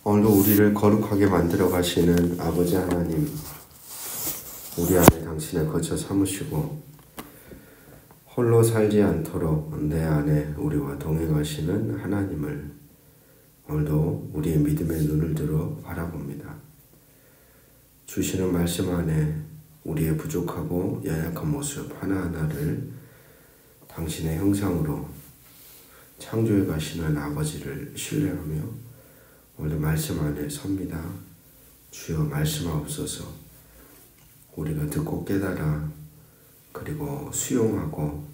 오늘도 우리를 거룩하게 만들어 가시는 아버지 하나님, 우리 안에 당신의 거처 삼으시고 홀로 살지 않도록 내 안에 우리와 동행하시는 하나님을 오늘도 우리의 믿음의 눈을 들어 바라봅니다. 주시는 말씀 안에 우리의 부족하고 연약한 모습 하나하나를 당신의 형상으로 창조해 가시는 아버지를 신뢰하며 오늘도 말씀 안에 섭니다. 주여 말씀하옵소서. 우리가 듣고 깨달아 그리고 수용하고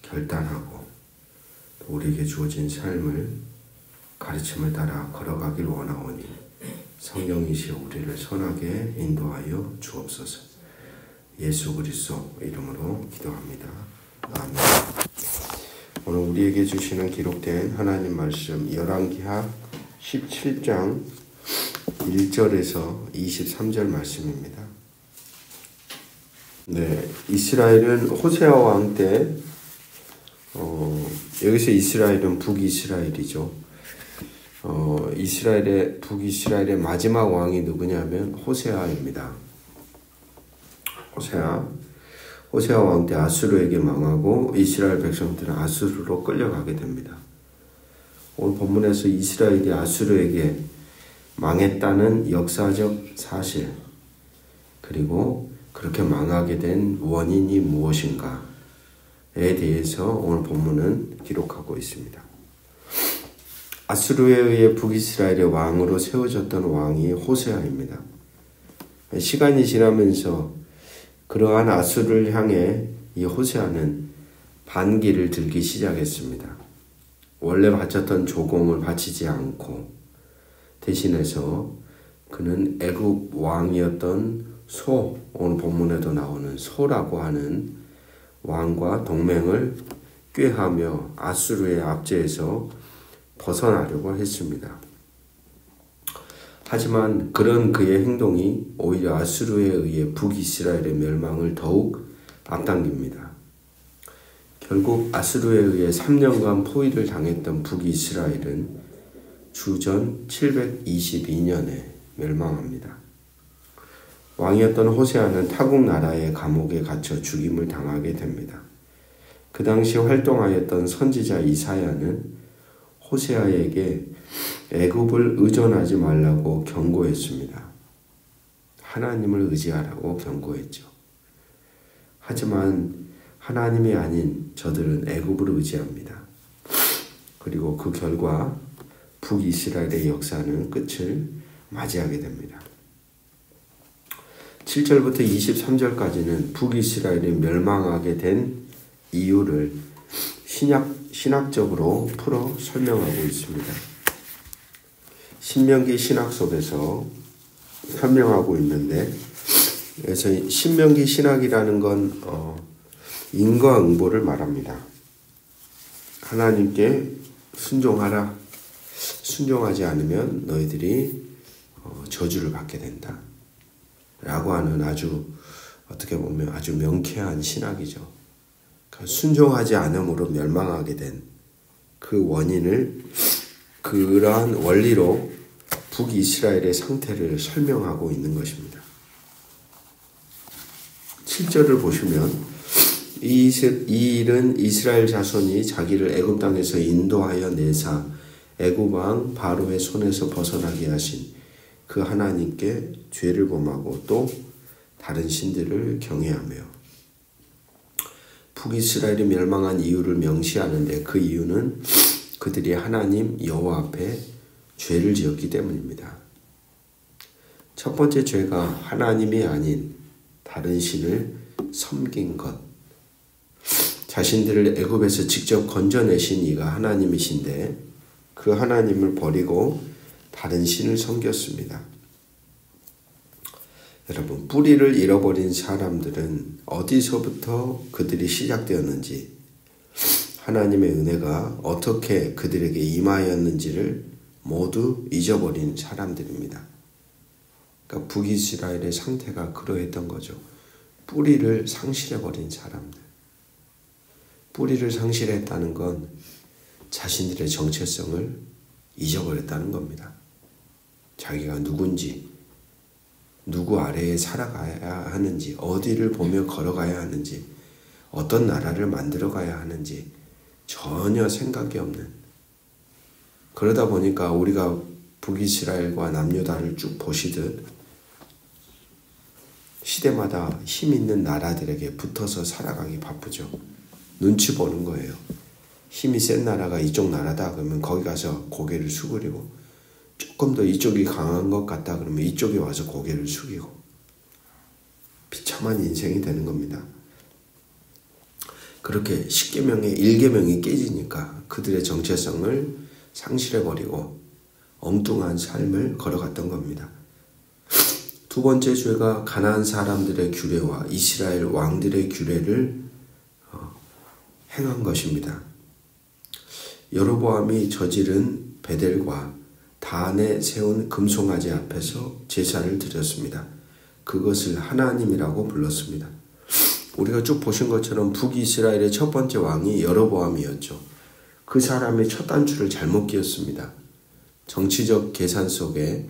결단하고 또 우리에게 주어진 삶을 가르침을 따라 걸어가길 원하오니 성령이시여 우리를 선하게 인도하여 주옵소서. 예수 그리스도 이름으로 기도합니다. 아멘. 오늘 우리에게 주시는 기록된 하나님 말씀 열왕기하 17장 1절에서 23절 말씀입니다. 네, 이스라엘은 호세아 왕 때 여기서 이스라엘은 북이스라엘이죠. 북이스라엘의 마지막 왕이 누구냐면 호세아입니다. 호세아 왕 때 아수르에게 망하고 이스라엘 백성들은 아수르로 끌려가게 됩니다. 오늘 본문에서 이스라엘이 아수르에게 망했다는 역사적 사실, 그리고 그렇게 망하게 된 원인이 무엇인가에 대해서 오늘 본문은 기록하고 있습니다. 아수르에 의해 북이스라엘의 왕으로 세워졌던 왕이 호세아입니다. 시간이 지나면서 그러한 아수르를 향해 이 호세아는 반기를 들기 시작했습니다. 원래 바쳤던 조공을 바치지 않고 대신해서 그는 애굽 왕이었던 오늘 본문에도 나오는 소라고 하는 왕과 동맹을 꾀하며 아수르의 압제에서 벗어나려고 했습니다. 하지만 그런 그의 행동이 오히려 아수르에 의해 북이스라엘의 멸망을 더욱 앞당깁니다. 결국 아수르에 의해 3년간 포위를 당했던 북이스라엘은 주전 722년에 멸망합니다. 왕이었던 호세아는 타국 나라의 감옥에 갇혀 죽임을 당하게 됩니다. 그 당시 활동하였던 선지자 이사야는 호세아에게 애굽을 의존하지 말라고 경고했습니다. 하나님을 의지하라고 경고했죠. 하지만 하나님이 아닌 저들은 애굽을 의지합니다. 그리고 그 결과 북이스라엘의 역사는 끝을 맞이하게 됩니다. 7절부터 23절까지는 북이스라엘이 멸망하게 된 이유를 신학적으로 풀어 설명하고 있습니다. 신명기 신학 속에서 설명하고 있는데, 그래서 신명기 신학이라는 건 인과응보를 말합니다. 하나님께 순종하라. 순종하지 않으면 너희들이 저주를 받게 된다. 라고 하는 어떻게 보면 아주 명쾌한 신학이죠. 순종하지 않음으로 멸망하게 된 그 원인을 그러한 원리로 북이스라엘의 상태를 설명하고 있는 것입니다. 7절을 보시면 이 일은 이스라엘 자손이 자기를 애굽 땅에서 인도하여 내사 애굽 왕 바로의 손에서 벗어나게 하신 그 하나님께 죄를 범하고 또 다른 신들을 경외하며 북이스라엘이 멸망한 이유를 명시하는데 그 이유는 그들이 하나님 여호와 앞에 죄를 지었기 때문입니다. 첫 번째 죄가 하나님이 아닌 다른 신을 섬긴 것. 자신들을 애굽에서 직접 건져내신 이가 하나님이신데 그 하나님을 버리고 다른 신을 섬겼습니다. 여러분, 뿌리를 잃어버린 사람들은 어디서부터 그들이 시작되었는지, 하나님의 은혜가 어떻게 그들에게 임하였는지를 모두 잊어버린 사람들입니다. 그러니까 북이스라엘의 상태가 그러했던 거죠. 뿌리를 상실해버린 사람들. 뿌리를 상실했다는 건 자신들의 정체성을 잊어버렸다는 겁니다. 자기가 누군지, 누구 아래에 살아가야 하는지, 어디를 보며 걸어가야 하는지, 어떤 나라를 만들어 가야 하는지 전혀 생각이 없는, 그러다 보니까 우리가 북이스라엘과 남유다를 쭉 보시듯 시대마다 힘 있는 나라들에게 붙어서 살아가기 바쁘죠. 눈치 보는 거예요. 힘이 센 나라가 이쪽 나라다 그러면 거기 가서 고개를 숙이고, 조금 더 이쪽이 강한 것 같다 그러면 이쪽에 와서 고개를 숙이고, 비참한 인생이 되는 겁니다. 그렇게 10계명의 1계명이 깨지니까 그들의 정체성을 상실해버리고 엉뚱한 삶을 걸어갔던 겁니다. 두 번째 죄가 가나안 사람들의 규례와 이스라엘 왕들의 규례를 행한 것입니다. 여로보암이 저지른 베델과 단에 세운 금송아지 앞에서 제사를 드렸습니다. 그것을 하나님이라고 불렀습니다. 우리가 쭉 보신 것처럼 북이스라엘의 첫 번째 왕이 여로보암이었죠. 그 사람의 첫 단추를 잘못 끼웠습니다. 정치적 계산 속에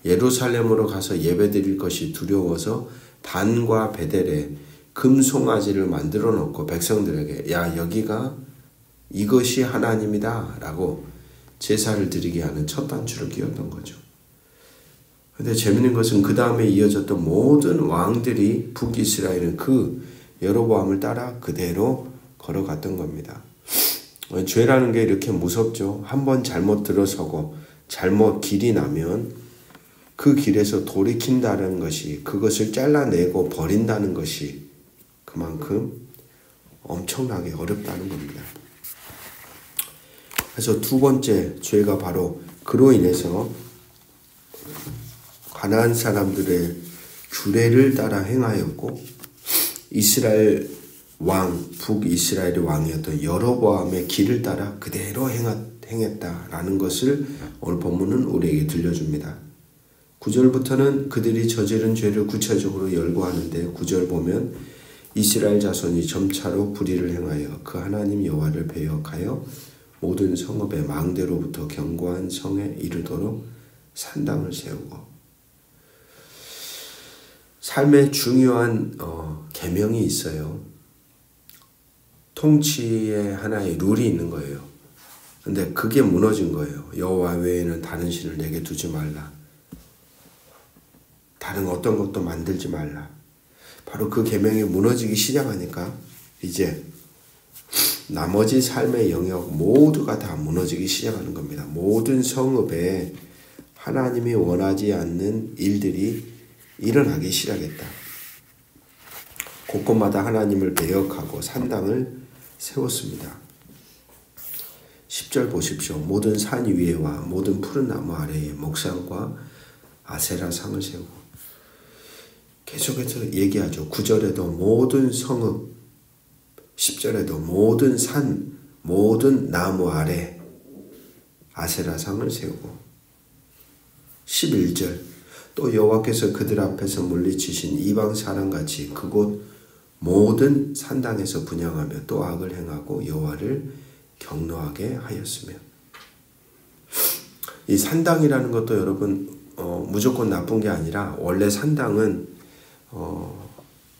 예루살렘으로 가서 예배드릴 것이 두려워서 단과 베델에 금송아지를 만들어 놓고 백성들에게 야 여기가 이것이 하나님이다 라고 제사를 드리게 하는 첫 단추를 끼웠던 거죠. 그런데 재밌는 것은 그 다음에 이어졌던 모든 왕들이 북이스라엘은 그 여로보암을 따라 그대로 걸어갔던 겁니다. 죄라는 게 이렇게 무섭죠. 한번 잘못 들어서고 잘못 길이 나면 그 길에서 돌이킨다는 것이, 그것을 잘라내고 버린다는 것이 그만큼 엄청나게 어렵다는 겁니다. 그래서 두 번째 죄가 바로 그로 인해서 가나안 사람들의 규례를 따라 행하였고, 이스라엘 왕, 북이스라엘의 왕이었던 여로보암의 길을 따라 그대로 행했다라는 것을 오늘 본문은 우리에게 들려줍니다. 9절부터는 그들이 저지른 죄를 구체적으로 열거하는데, 9절 보면 이스라엘 자손이 점차로 불의를 행하여 그 하나님 여호와를 배역하여 모든 성읍의 망대로부터 견고한 성에 이르도록 산당을 세우고, 삶의 중요한 계명이 있어요. 통치의 하나의 룰이 있는 거예요. 근데 그게 무너진 거예요. 여호와 외에는 다른 신을 내게 두지 말라. 다른 어떤 것도 만들지 말라. 바로 그 계명이 무너지기 시작하니까 이제 나머지 삶의 영역 모두가 다 무너지기 시작하는 겁니다. 모든 성읍에 하나님이 원하지 않는 일들이 일어나기 시작했다. 곳곳마다 하나님을 배역하고 산당을 세웠습니다. 10절 보십시오. 모든 산 위에와 모든 푸른 나무 아래에 목상과 아세라 상을 세우고, 계속해서 얘기하죠. 9절에도 모든 성읍, 10절에도 모든 산, 모든 나무 아래 아세라 상을 세우고, 11절 또 여호와께서 그들 앞에서 물리치신 이방 사람같이 그곳 모든 산당에서 분향하며 또 악을 행하고 여호와를 경노하게 하였으며. 이 산당이라는 것도 여러분 무조건 나쁜 게 아니라, 원래 산당은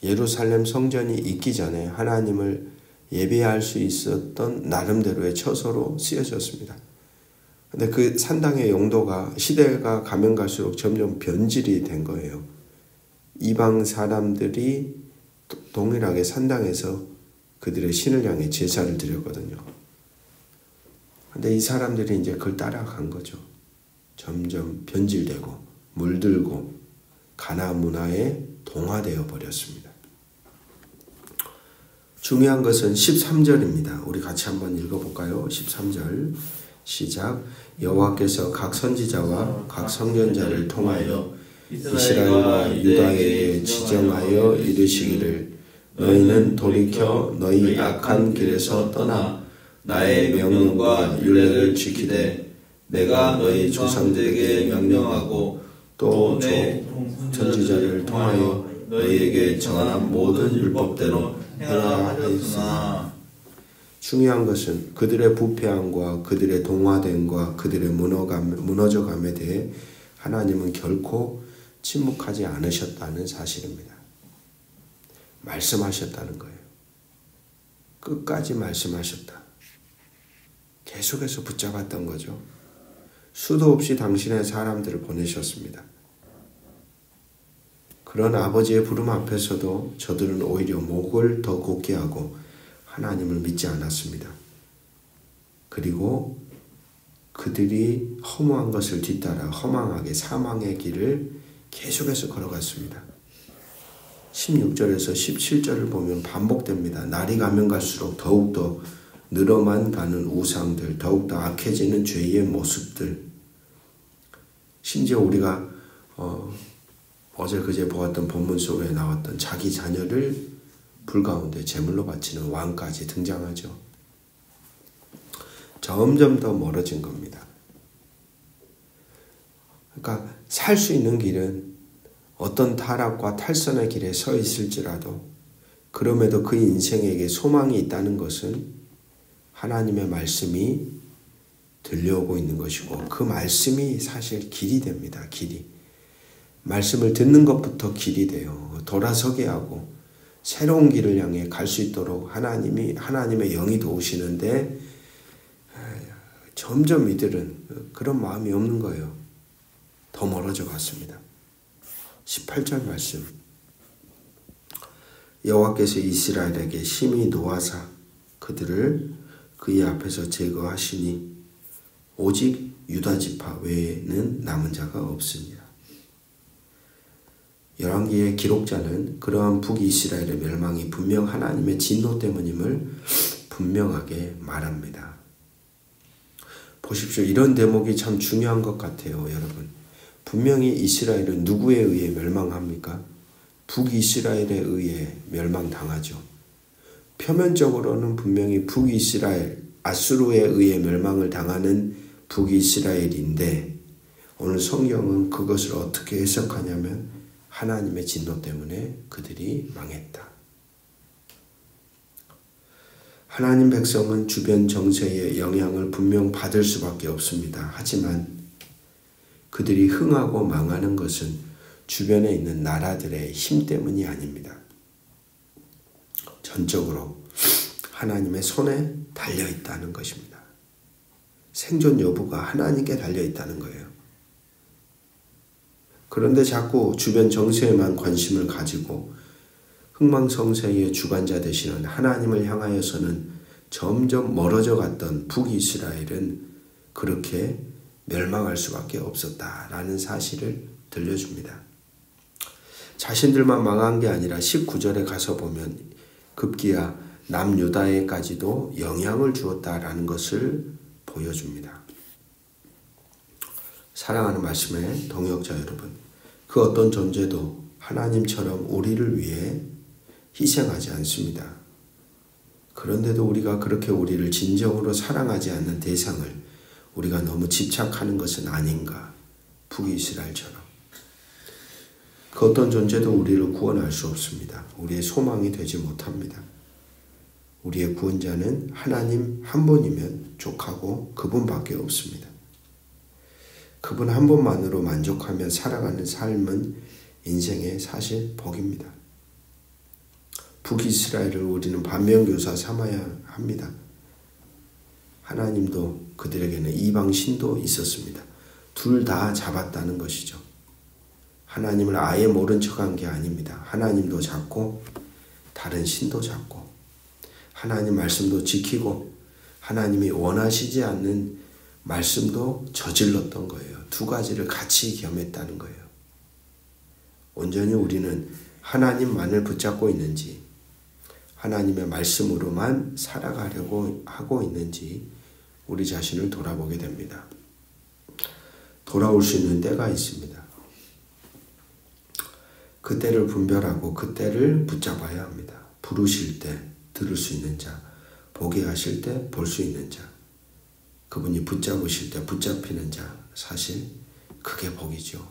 예루살렘 성전이 있기 전에 하나님을 예배할 수 있었던 나름대로의 처소로 쓰여졌습니다. 근데 그 산당의 용도가 시대가 가면 갈수록 점점 변질이 된 거예요. 이방 사람들이 동일하게 산당에서 그들의 신을 향해 제사를 드렸거든요. 근데 이 사람들이 이제 그걸 따라간 거죠. 점점 변질되고 물들고 가나안 문화에 동화되어 버렸습니다. 중요한 것은 13절입니다. 우리 같이 한번 읽어볼까요? 13절 시작. 여호와께서 각 선지자와 각 선견자를 통하여 이스라엘과 유다에게 지정하여 이르시기를 너희는 돌이켜 너희 악한 길에서 떠나 나의 명령과 율례를 지키되 내가 너희 조상들에게 명령하고 또 선지자를 통하여 너희에게 정한 모든 율법대로 행하라 하였으나. 중요한 것은 그들의 부패함과 그들의 동화됨과 그들의 무너져감에 대해 하나님은 결코 침묵하지 않으셨다는 사실입니다. 말씀하셨다는 거예요. 끝까지 말씀하셨다. 계속해서 붙잡았던 거죠. 수도 없이 당신의 사람들을 보내셨습니다. 그런 아버지의 부름 앞에서도 저들은 오히려 목을 더 곧게 하고 하나님을 믿지 않았습니다. 그리고 그들이 허무한 것을 뒤따라 허망하게 사망의 길을 계속해서 걸어갔습니다. 16절에서 17절을 보면 반복됩니다. 날이 가면 갈수록 더욱더 늘어만 가는 우상들, 더욱더 악해지는 죄의 모습들. 심지어 우리가 어제 그제 보았던 본문 속에 나왔던 자기 자녀를 불 가운데 제물로 바치는 왕까지 등장하죠. 점점 더 멀어진 겁니다. 그러니까 살 수 있는 길은 어떤 타락과 탈선의 길에 서 있을지라도 그럼에도 그 인생에게 소망이 있다는 것은 하나님의 말씀이 들려오고 있는 것이고 그 말씀이 사실 길이 됩니다. 길이. 말씀을 듣는 것부터 길이 돼요. 돌아서게 하고 새로운 길을 향해 갈 수 있도록 하나님의 영이 도우시는데 점점 이들은 그런 마음이 없는 거예요. 더 멀어져 갔습니다. 18절 말씀. 여호와께서 이스라엘에게 심히 노하사 그들을 그의 앞에서 제거하시니 오직 유다 지파 외에는 남은 자가 없습니다. 열왕기의 기록자는 그러한 북이스라엘의 멸망이 분명 하나님의 진노 때문임을 분명하게 말합니다. 보십시오. 이런 대목이 참 중요한 것 같아요, 여러분. 분명히 이스라엘은 누구에 의해 멸망합니까? 북이스라엘에 의해 멸망당하죠. 표면적으로는 분명히 북이스라엘, 아수르에 의해 멸망을 당하는 북이스라엘인데 오늘 성경은 그것을 어떻게 해석하냐면 하나님의 진노 때문에 그들이 망했다. 하나님 백성은 주변 정세의 영향을 분명 받을 수밖에 없습니다. 하지만 그들이 흥하고 망하는 것은 주변에 있는 나라들의 힘 때문이 아닙니다. 전적으로 하나님의 손에 달려있다는 것입니다. 생존 여부가 하나님께 달려있다는 거예요. 그런데 자꾸 주변 정세에만 관심을 가지고 흥망성쇠의 주관자 되시는 하나님을 향하여서는 점점 멀어져 갔던 북이스라엘은 그렇게 멸망할 수밖에 없었다라는 사실을 들려줍니다. 자신들만 망한 게 아니라 19절에 가서 보면 급기야 남유다에까지도 영향을 주었다라는 것을 보여줍니다. 사랑하는 말씀의 동역자 여러분, 그 어떤 존재도 하나님처럼 우리를 위해 희생하지 않습니다. 그런데도 우리가 그렇게 우리를 진정으로 사랑하지 않는 대상을 우리가 너무 집착하는 것은 아닌가? 북이스라엘처럼. 그 어떤 존재도 우리를 구원할 수 없습니다. 우리의 소망이 되지 못합니다. 우리의 구원자는 하나님 한 분이면 족하고 그분밖에 없습니다. 그분 한 분만으로 만족하며 살아가는 삶은 인생의 사실 복입니다. 북이스라엘을 우리는 반면교사 삼아야 합니다. 하나님도 그들에게는 이방 신도 있었습니다. 둘 다 잡았다는 것이죠. 하나님을 아예 모른 척한 게 아닙니다. 하나님도 잡고 다른 신도 잡고 하나님 말씀도 지키고 하나님이 원하시지 않는 말씀도 저질렀던 거예요. 두 가지를 같이 겸했다는 거예요. 온전히 우리는 하나님만을 붙잡고 있는지 하나님의 말씀으로만 살아가려고 하고 있는지 우리 자신을 돌아보게 됩니다. 돌아올 수 있는 때가 있습니다. 그 때를 분별하고 그 때를 붙잡아야 합니다. 부르실 때 들을 수 있는 자, 보게 하실 때 볼 수 있는 자, 그분이 붙잡으실 때 붙잡히는 자, 사실 그게 복이죠.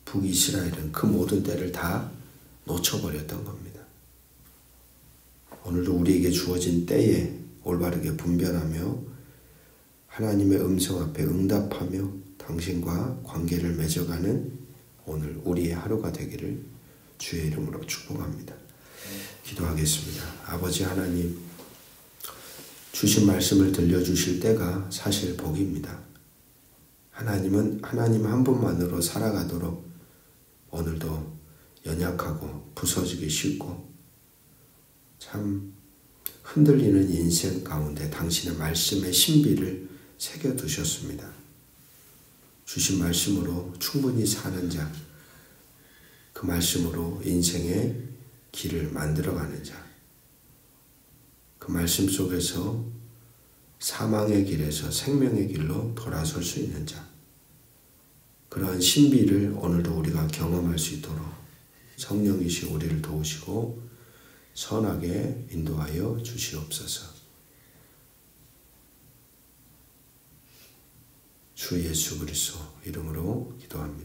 북이스라엘은 그 모든 때를 다 놓쳐버렸던 겁니다. 오늘도 우리에게 주어진 때에 올바르게 분별하며 하나님의 음성 앞에 응답하며 당신과 관계를 맺어가는 오늘 우리의 하루가 되기를 주의 이름으로 축복합니다. 기도하겠습니다. 아버지 하나님, 주신 말씀을 들려주실 때가 사실 복입니다. 하나님은 하나님 한 분만으로 살아가도록 오늘도 연약하고 부서지기 쉽고 참 흔들리는 인생 가운데 당신의 말씀의 신비를 새겨두셨습니다. 주신 말씀으로 충분히 사는 자, 그 말씀으로 인생의 길을 만들어가는 자, 그 말씀 속에서 사망의 길에서 생명의 길로 돌아설 수 있는 자, 그러한 신비를 오늘도 우리가 경험할 수 있도록 성령이시 우리를 도우시고 선하게 인도하여 주시옵소서. 주 예수 그리스도 이름으로 기도합니다.